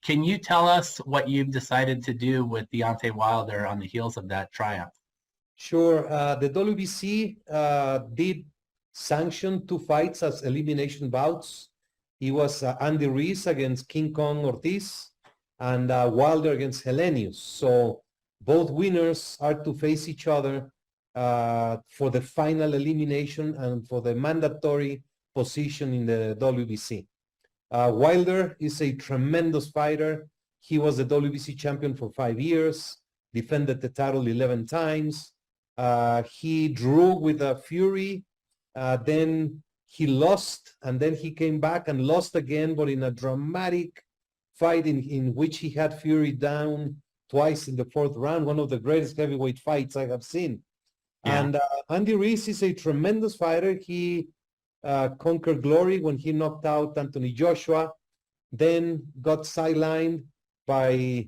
Can you tell us what you've decided to do with Deontay Wilder on the heels of that triumph? Sure. The WBC did sanction 2 fights as elimination bouts. It was Andy Ruiz against King Kong Ortiz and Wilder against Helenius. So both winners are to face each other for the final elimination and for the mandatory position in the WBC. Wilder is a tremendous fighter. He was the WBC champion for 5 years, defended the title 11 times. He drew with Fury, then he lost, and then he came back and lost again, but in a dramatic fight in which he had Fury down twice in the 4th round, one of the greatest heavyweight fights I have seen. Yeah. And Andy Ruiz is a tremendous fighter. He conquered glory when he knocked out Anthony Joshua, then got sidelined by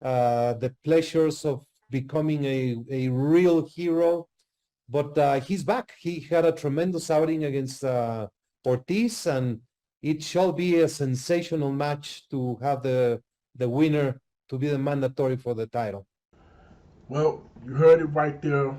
the pleasures of becoming a real hero. But he's back. He had a tremendous outing against Ortiz, and it shall be a sensational match to have the winner to be the mandatory for the title. Well, you heard it right there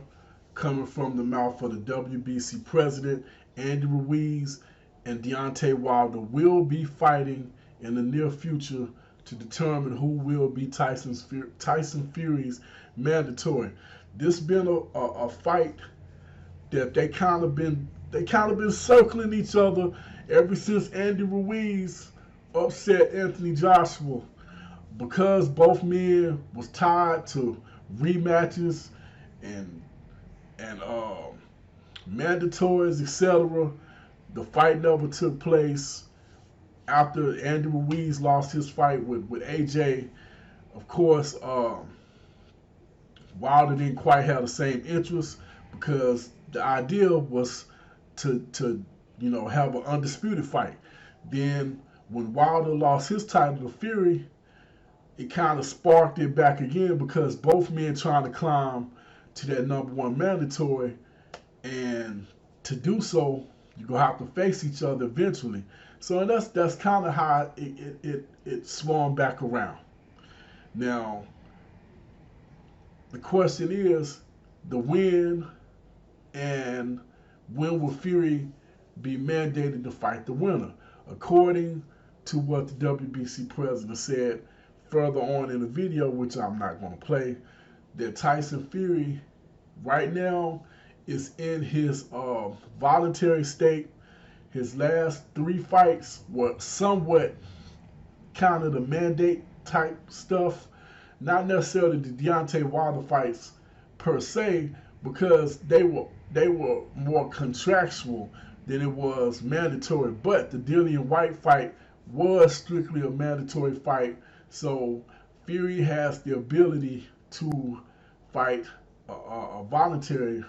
coming from the mouth of the WBC president. Andy Ruiz and Deontay Wilder will be fighting in the near future to determine who will be Tyson Fury's mandatory. This been a fight that they kind of been circling each other ever since Andy Ruiz upset Anthony Joshua, because both men was tied to rematches and mandatories, etc. The fight never took place. After Andy Ruiz lost his fight with AJ, of course, Wilder didn't quite have the same interest, because the idea was to have an undisputed fight. Then when Wilder lost his title to Fury, it kind of sparked it back again, because both men trying to climb to that #1 mandatory, and to do so, you're gonna have to face each other eventually. So that's kind of how it swung back around. Now, the question is the when, and when will Fury be mandated to fight the winner? According to what the WBC president said further on in the video, which I'm not going to play, that Tyson Fury right now is in his voluntary state. His last 3 fights were somewhat kind of the mandate type stuff, not necessarily the Deontay Wilder fights per se, because they were more contractual than it was mandatory. But the Dillian White fight was strictly a mandatory fight, so Fury has the ability to fight a voluntary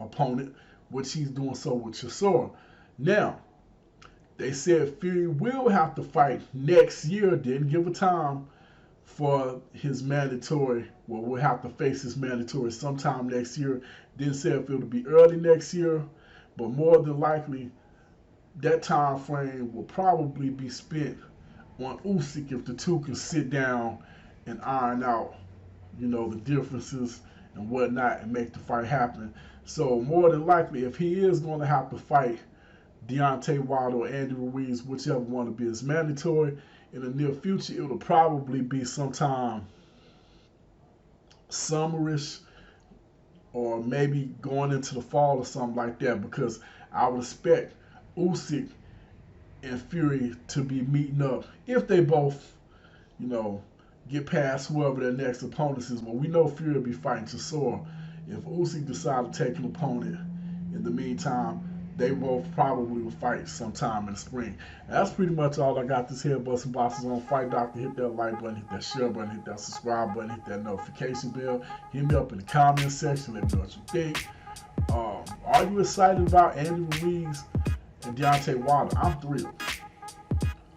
opponent, which he's doing so with Chisora. Now, they said Fury will have to fight next year. Didn't give a time for his mandatory. Well, we'll have to face his mandatory sometime next year. Didn't say if it'll be early next year, but more than likely, that time frame will probably be spent on Usyk if the two can sit down and iron out, the differences and whatnot, and make the fight happen. So more than likely, if he is going to have to fight Deontay Wilder or Andy Ruiz, whichever one to be his mandatory, in the near future, it'll probably be sometime summerish, or maybe going into the fall or something like that, because I would expect Usyk and Fury to be meeting up if they both, get past whoever their next opponent is. Well, we know Fury will be fighting Chisora. If Usyk decides to take an opponent in the meantime, they both probably will fight sometime in the spring. And that's pretty much all I got this here. Busting Bosses on Fight Doctor. Hit that like button, hit that share button, hit that subscribe button, hit that notification bell. Hit me up in the comment section. Let me know what you think. Are you excited about Andy Ruiz and Deontay Wilder? I'm thrilled.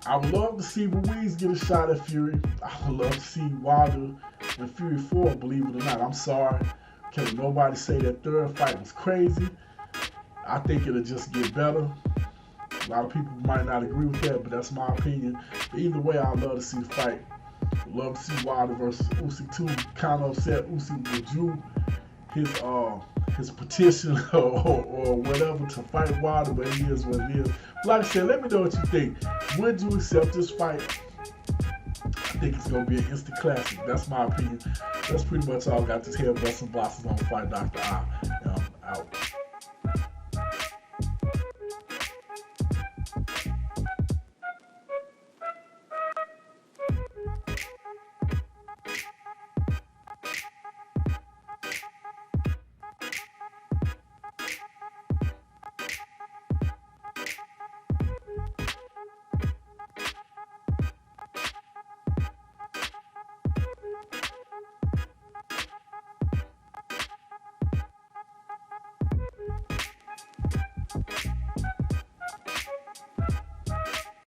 I would love to see Ruiz get a shot at Fury. I would love to see Wilder and Fury 4, believe it or not. I'm sorry. Can't nobody say that third fight was crazy. I think it'll just get better. A lot of people might not agree with that, but that's my opinion. But either way, I'd love to see the fight. Love to see Wilder versus Usyk too. Kind of upset Usyk withdrew his petition or whatever to fight Wilder, but it is what it is. Like I said, let me know what you think. Would you accept this fight? I think it's going to be an instant classic. That's my opinion. That's pretty much all I got. This here Wrestling Bosses on Fight Dr. I. Out.